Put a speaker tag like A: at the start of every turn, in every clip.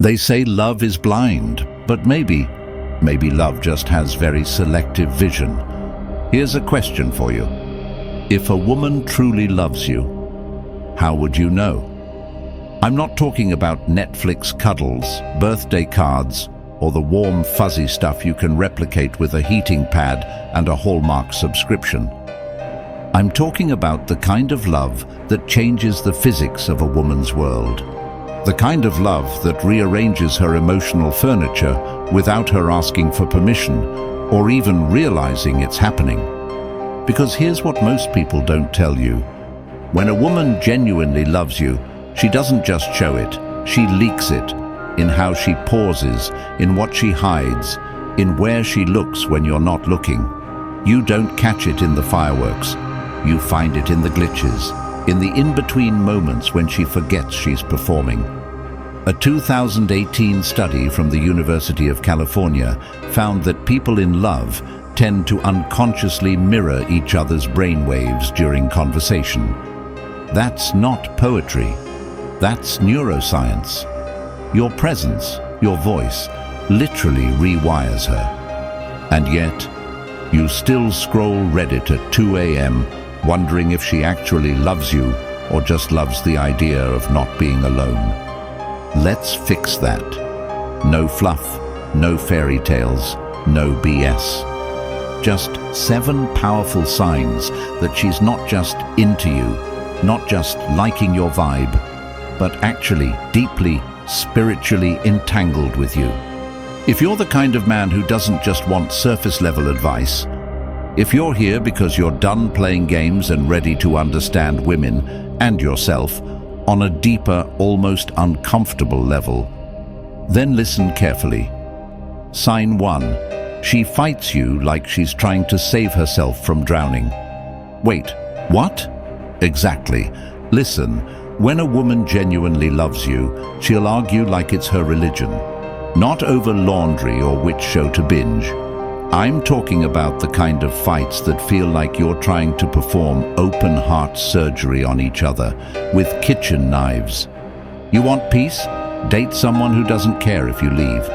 A: They say love is blind, but maybe love just has very selective vision. Here's a question for you. If a woman truly loves you, how would you know? I'm not talking about Netflix cuddles, birthday cards, or the warm, fuzzy stuff you can replicate with a heating pad and a Hallmark subscription. I'm talking about the kind of love that changes the physics of a woman's world. The kind of love that rearranges her emotional furniture without her asking for permission or even realizing it's happening. Because here's what most people don't tell you. When a woman genuinely loves you, she doesn't just show it, she leaks it. In how she pauses, in what she hides, in where she looks when you're not looking. You don't catch it in the fireworks. You find it in the glitches, in the in-between moments when she forgets she's performing. A 2018 study from the University of California found that people in love tend to unconsciously mirror each other's brainwaves during conversation. That's not poetry. That's neuroscience. Your presence, your voice, literally rewires her. And yet, you still scroll Reddit at 2 a.m., wondering if she actually loves you or just loves the idea of not being alone. Let's fix that. No fluff, no fairy tales, no BS. Just 7 powerful signs that she's not just into you, not just liking your vibe, but actually deeply, spiritually entangled with you. If you're the kind of man who doesn't just want surface-level advice, if you're here because you're done playing games and ready to understand women and yourself on a deeper, almost uncomfortable level, then listen carefully. Sign 1. She fights you like she's trying to save herself from drowning. Wait, what? Exactly. Listen. When a woman genuinely loves you, she'll argue like it's her religion. Not over laundry or which show to binge. I'm talking about the kind of fights that feel like you're trying to perform open-heart surgery on each other with kitchen knives. You want peace? Date someone who doesn't care if you leave.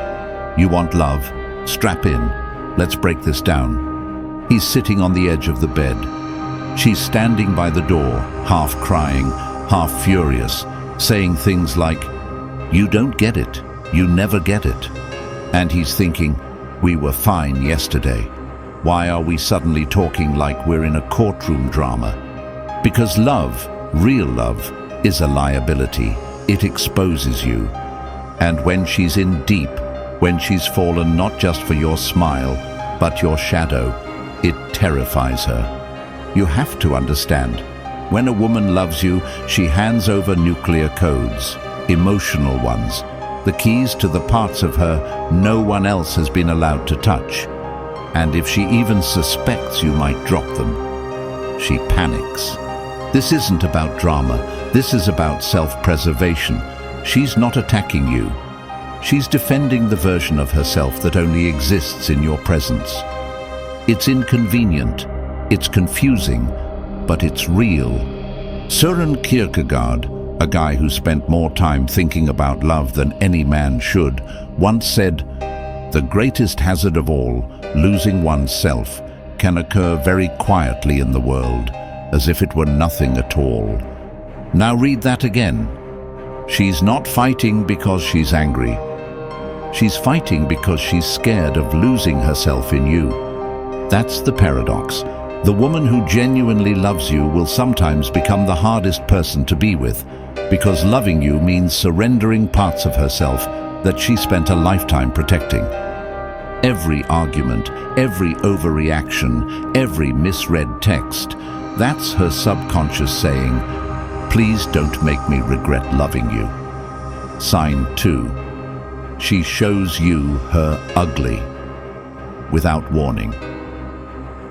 A: You want love? Strap in. Let's break this down. He's sitting on the edge of the bed. She's standing by the door, half crying, half furious, saying things like, "You don't get it. You never get it." And he's thinking, "We were fine yesterday. Why are we suddenly talking like we're in a courtroom drama?" Because love, real love, is a liability. It exposes you. And when she's in deep, when she's fallen not just for your smile, but your shadow, it terrifies her. You have to understand. When a woman loves you, she hands over nuclear codes, emotional ones, the keys to the parts of her no one else has been allowed to touch. And if she even suspects you might drop them, she panics. This isn't about drama. This is about self-preservation. She's not attacking you. She's defending the version of herself that only exists in your presence. It's inconvenient. It's confusing. But it's real. Søren Kierkegaard, a guy who spent more time thinking about love than any man should, once said, "The greatest hazard of all, losing oneself, can occur very quietly in the world, as if it were nothing at all." Now read that again. She's not fighting because she's angry. She's fighting because she's scared of losing herself in you. That's the paradox. The woman who genuinely loves you will sometimes become the hardest person to be with, because loving you means surrendering parts of herself that she spent a lifetime protecting. Every argument, every overreaction, every misread text, that's her subconscious saying, "Please don't make me regret loving you." Sign 2. She shows you her ugly, without warning.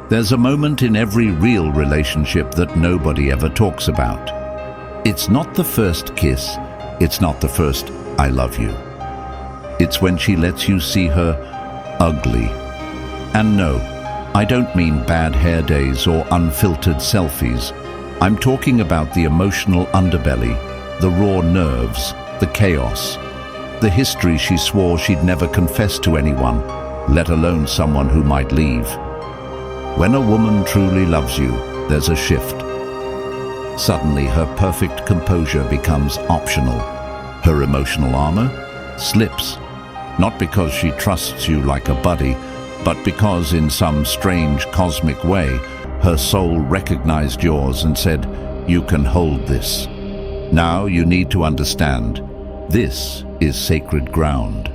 A: There's a moment in every real relationship that nobody ever talks about. It's not the first kiss, it's not the first "I love you." It's when she lets you see her ugly. And no, I don't mean bad hair days or unfiltered selfies. I'm talking about the emotional underbelly, the raw nerves, the chaos. the history she swore she'd never confess to anyone, let alone someone who might leave. When a woman truly loves you, there's a shift. Suddenly, her perfect composure becomes optional. Her emotional armor slips, not because she trusts you like a buddy, but because in some strange cosmic way, her soul recognized yours and said, "You can hold this." Now you need to understand, this is sacred ground.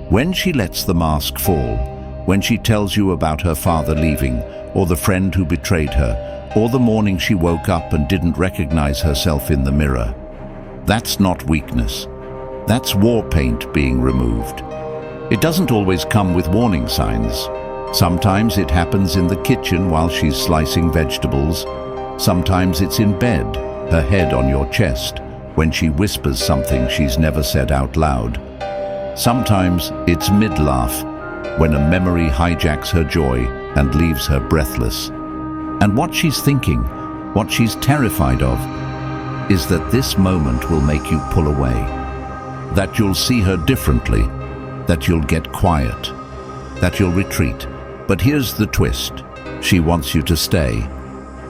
A: When she lets the mask fall, when she tells you about her father leaving, or the friend who betrayed her, or the morning she woke up and didn't recognize herself in the mirror, that's not weakness. That's war paint being removed. It doesn't always come with warning signs. Sometimes it happens in the kitchen while she's slicing vegetables. Sometimes it's in bed, her head on your chest, when she whispers something she's never said out loud. Sometimes it's mid-laugh, when a memory hijacks her joy and leaves her breathless. And what she's thinking, what she's terrified of, is that this moment will make you pull away, that you'll see her differently, that you'll get quiet, that you'll retreat. But here's the twist. She wants you to stay,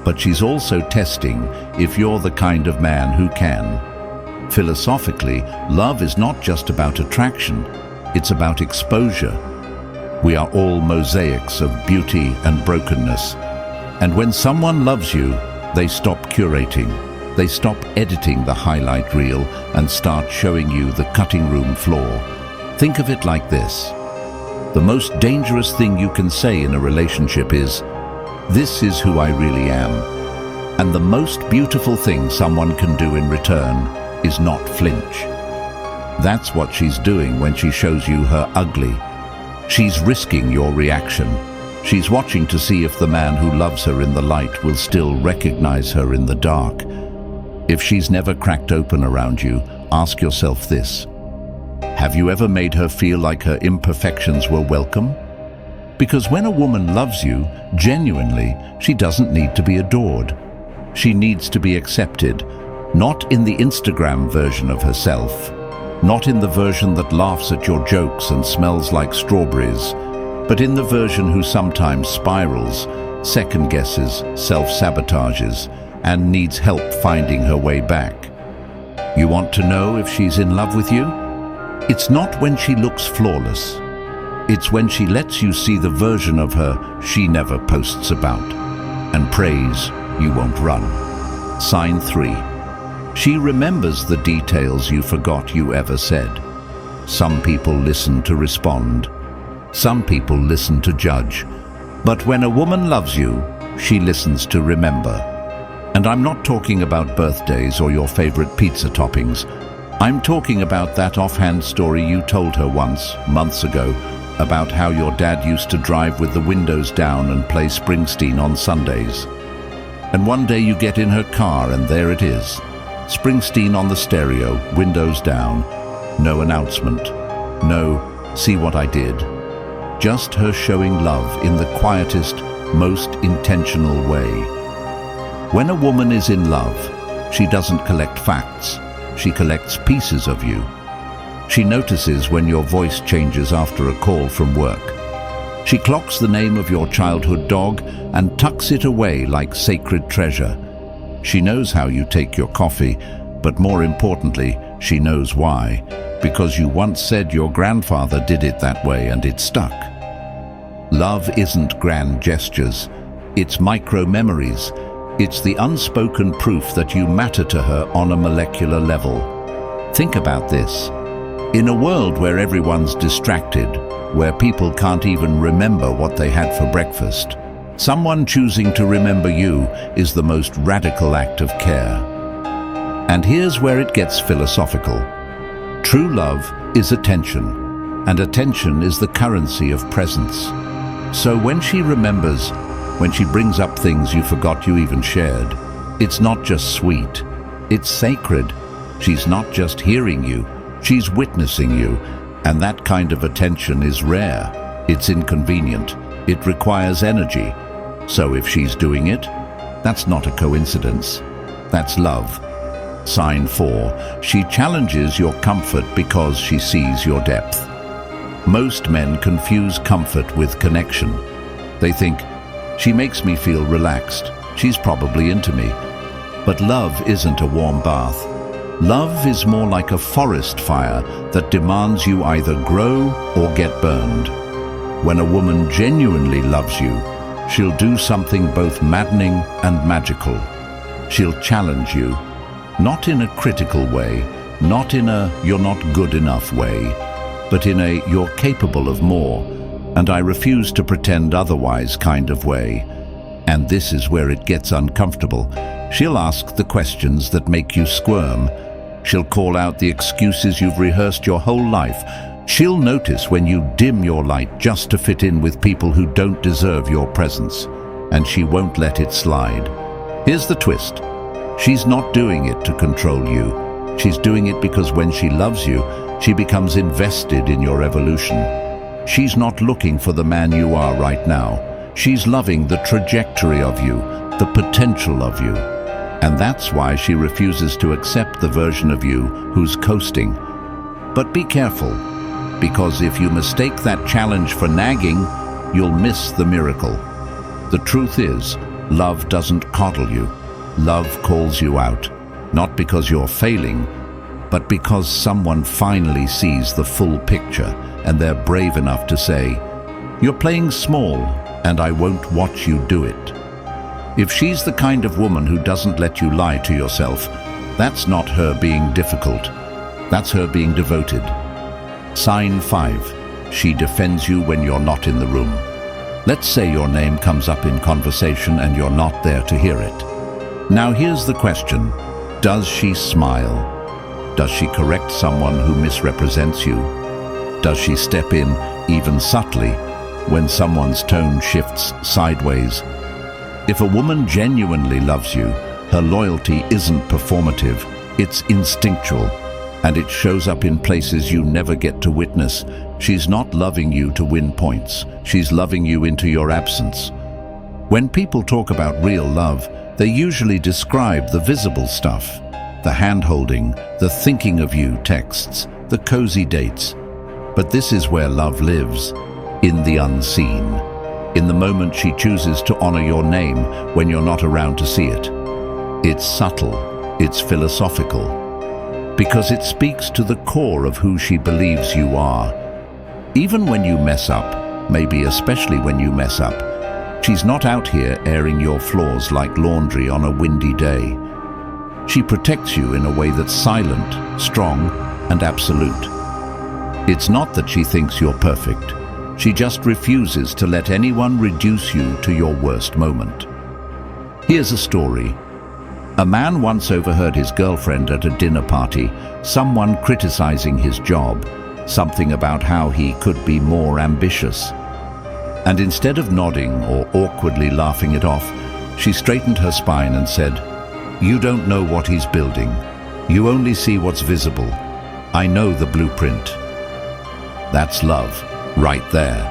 A: but she's also testing if you're the kind of man who can. Philosophically, love is not just about attraction, it's about exposure. We are all mosaics of beauty and brokenness. And when someone loves you, they stop curating. They stop editing the highlight reel and start showing you the cutting room floor. Think of it like this. The most dangerous thing you can say in a relationship is, "This is who I really am." And the most beautiful thing someone can do in return is not flinch. That's what she's doing when she shows you her ugly. She's risking your reaction. She's watching to see if the man who loves her in the light will still recognize her in the dark. If she's never cracked open around you, ask yourself this. Have you ever made her feel like her imperfections were welcome? Because when a woman loves you, genuinely, she doesn't need to be adored. She needs to be accepted, not in the Instagram version of herself, not in the version that laughs at your jokes and smells like strawberries, but in the version who sometimes spirals, second-guesses, self-sabotages, and needs help finding her way back. You want to know if she's in love with you? It's not when she looks flawless. It's when she lets you see the version of her she never posts about, and prays you won't run. Sign 3. She remembers the details you forgot you ever said. Some people listen to respond. Some people listen to judge. But when a woman loves you, she listens to remember. And I'm not talking about birthdays or your favorite pizza toppings. I'm talking about that offhand story you told her once, months ago, about how your dad used to drive with the windows down and play Springsteen on Sundays. And one day you get in her car and there it is. Springsteen on the stereo, windows down, no announcement, no "see what I did." Just her showing love in the quietest, most intentional way. When a woman is in love, she doesn't collect facts, she collects pieces of you. She notices when your voice changes after a call from work. She clocks the name of your childhood dog and tucks it away like sacred treasure. She knows how you take your coffee, but more importantly, she knows why. Because you once said your grandfather did it that way and it stuck. Love isn't grand gestures, it's micro-memories. It's the unspoken proof that you matter to her on a molecular level. Think about this. In a world where everyone's distracted, where people can't even remember what they had for breakfast, someone choosing to remember you is the most radical act of care. And here's where it gets philosophical. True love is attention, and attention is the currency of presence. So when she remembers, when she brings up things you forgot you even shared, it's not just sweet, it's sacred. She's not just hearing you, she's witnessing you, and that kind of attention is rare. It's inconvenient, it requires energy. So if she's doing it, that's not a coincidence, that's love. Sign 4. She challenges your comfort because she sees your depth. Most men confuse comfort with connection. They think, she makes me feel relaxed. She's probably into me. But love isn't a warm bath. Love is more like a forest fire that demands you either grow or get burned. When a woman genuinely loves you, she'll do something both maddening and magical. She'll challenge you, not in a critical way, not in a "you're not good enough" way, but in a "you're capable of more, and I refuse to pretend otherwise" kind of way. And this is where it gets uncomfortable. She'll ask the questions that make you squirm. She'll call out the excuses you've rehearsed your whole life. She'll notice when you dim your light just to fit in with people who don't deserve your presence. And she won't let it slide. Here's the twist. She's not doing it to control you. She's doing it because when she loves you, she becomes invested in your evolution. She's not looking for the man you are right now. She's loving the trajectory of you, the potential of you. And that's why she refuses to accept the version of you who's coasting. But be careful, because if you mistake that challenge for nagging, you'll miss the miracle. The truth is, love doesn't coddle you. Love calls you out, not because you're failing, but because someone finally sees the full picture and they're brave enough to say, "You're playing small, and I won't watch you do it." If she's the kind of woman who doesn't let you lie to yourself, that's not her being difficult. That's her being devoted. Sign 5. She defends you when you're not in the room. Let's say your name comes up in conversation and you're not there to hear it. Now here's the question. Does she smile? Does she correct someone who misrepresents you? Does she step in, even subtly, when someone's tone shifts sideways? If a woman genuinely loves you, her loyalty isn't performative, it's instinctual, and it shows up in places you never get to witness. She's not loving you to win points, she's loving you into your absence. When people talk about real love, they usually describe the visible stuff, the hand-holding, the thinking of you texts, the cozy dates. But this is where love lives, in the unseen. In the moment she chooses to honor your name when you're not around to see it. It's subtle, it's philosophical, because it speaks to the core of who she believes you are. Even when you mess up, maybe especially when you mess up, she's not out here airing your flaws like laundry on a windy day. She protects you in a way that's silent, strong, and absolute. It's not that she thinks you're perfect. She just refuses to let anyone reduce you to your worst moment. Here's a story. A man once overheard his girlfriend at a dinner party, someone criticizing his job, something about how he could be more ambitious. And instead of nodding or awkwardly laughing it off, she straightened her spine and said, "You don't know what he's building. You only see what's visible. I know the blueprint." That's love. Right there.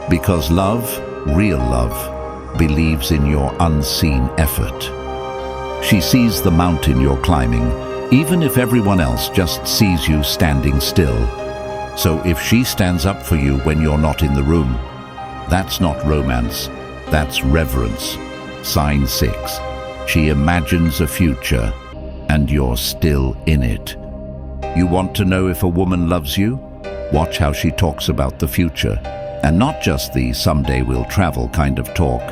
A: Because love, real love, believes in your unseen effort. She sees the mountain you're climbing, even if everyone else just sees you standing still. So if she stands up for you when you're not in the room, that's not romance, that's reverence. Sign 6. She imagines a future, and you're still in it. You want to know if a woman loves you? Watch how she talks about the future, and not just the "someday we'll travel" kind of talk.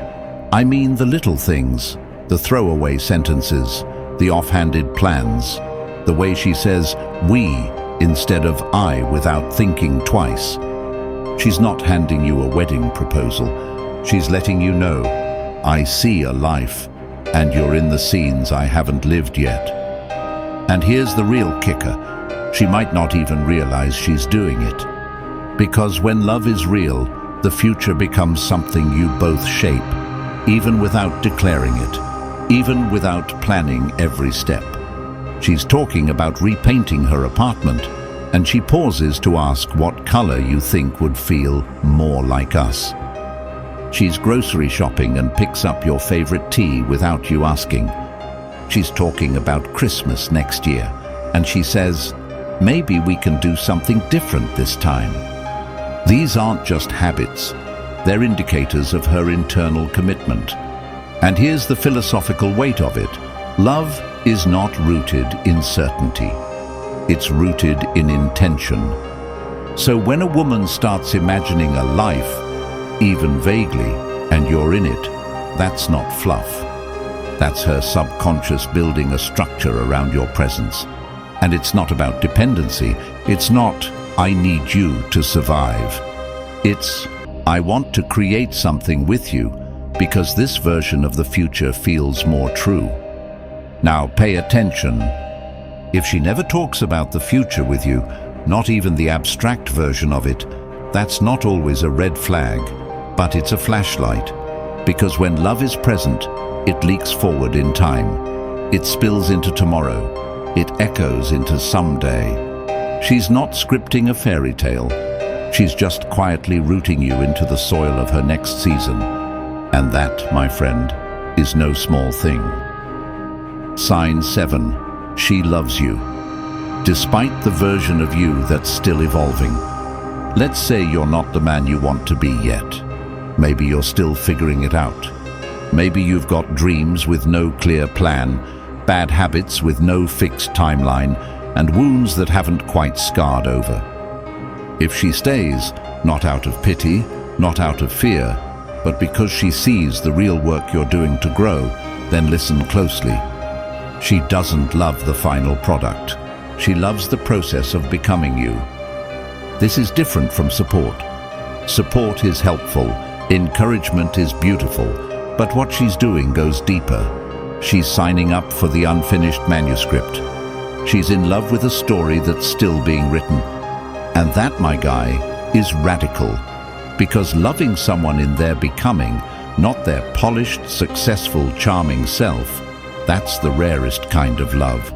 A: I mean the little things, the throwaway sentences, the offhanded plans, the way she says "we" instead of "I" without thinking twice. She's not handing you a wedding proposal. She's letting you know, "I see a life, and you're in the scenes I haven't lived yet." And here's the real kicker. She might not even realize she's doing it. Because when love is real, the future becomes something you both shape, even without declaring it, even without planning every step. She's talking about repainting her apartment, and she pauses to ask what color you think would feel more like us. She's grocery shopping and picks up your favorite tea without you asking. She's talking about Christmas next year, and she says, maybe we can do something different this time. These aren't just habits, they're indicators of her internal commitment. And here's the philosophical weight of it. Love is not rooted in certainty. It's rooted in intention. So when a woman starts imagining a life, even vaguely, and you're in it, that's not fluff. That's her subconscious building a structure around your presence. And it's not about dependency. It's not, I need you to survive. It's, I want to create something with you because this version of the future feels more true. Now pay attention. If she never talks about the future with you, not even the abstract version of it, that's not always a red flag, but it's a flashlight. Because when love is present, it leaks forward in time. It spills into tomorrow. It echoes into someday. She's not scripting a fairy tale. She's just quietly rooting you into the soil of her next season. And that, my friend, is no small thing. Sign 7. She loves you. Despite the version of you that's still evolving. Let's say you're not the man you want to be yet. Maybe you're still figuring it out. Maybe you've got dreams with no clear plan, bad habits with no fixed timeline, and wounds that haven't quite scarred over. If she stays, not out of pity, not out of fear, but because she sees the real work you're doing to grow, then listen closely. She doesn't love the final product. She loves the process of becoming you. This is different from support. Support is helpful, encouragement is beautiful, but what she's doing goes deeper. She's signing up for the unfinished manuscript. She's in love with a story that's still being written. And that, my guy, is radical. Because loving someone in their becoming, not their polished, successful, charming self, that's the rarest kind of love.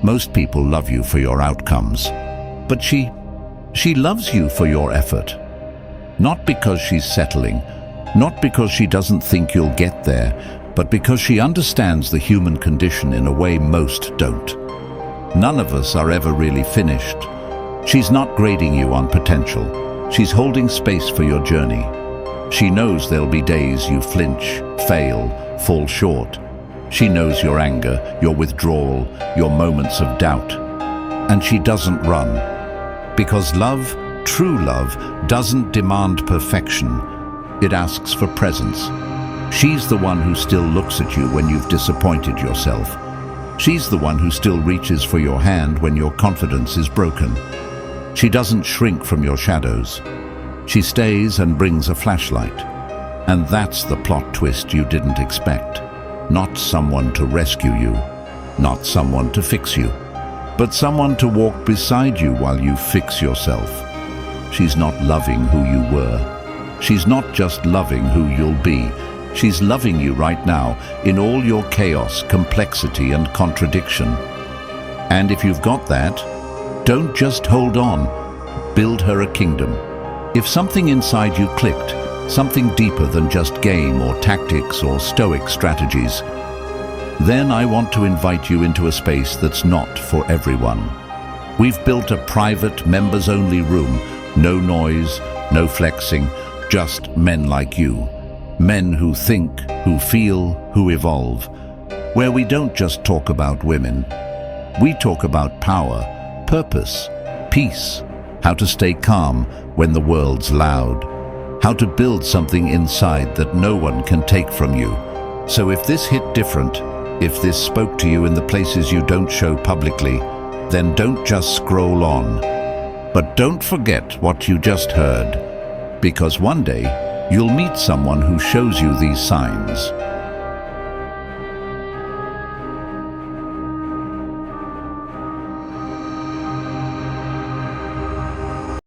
A: Most people love you for your outcomes. But she loves you for your effort. Not because she's settling, not because she doesn't think you'll get there, but because she understands the human condition in a way most don't. None of us are ever really finished. She's not grading you on potential. She's holding space for your journey. She knows there'll be days you flinch, fail, fall short. She knows your anger, your withdrawal, your moments of doubt. And she doesn't run. Because love, true love, doesn't demand perfection. It asks for presence. She's the one who still looks at you when you've disappointed yourself. She's the one who still reaches for your hand when your confidence is broken. She doesn't shrink from your shadows. She stays and brings a flashlight. And that's the plot twist you didn't expect. Not someone to rescue you, not someone to fix you, but someone to walk beside you while you fix yourself. She's not loving who you were. She's not just loving who you'll be. She's loving you right now in all your chaos, complexity, and contradiction. And if you've got that, don't just hold on. Build her a kingdom. If something inside you clicked, something deeper than just game or tactics or Stoic strategies, then I want to invite you into a space that's not for everyone. We've built a private, members-only room. No noise, no flexing, just men like you. Men who think, who feel, who evolve. Where we don't just talk about women. We talk about power, purpose, peace, how to stay calm when the world's loud, how to build something inside that no one can take from you. So if this hit different, if this spoke to you in the places you don't show publicly, then don't just scroll on. But don't forget what you just heard, because one day you'll meet someone who shows you these signs.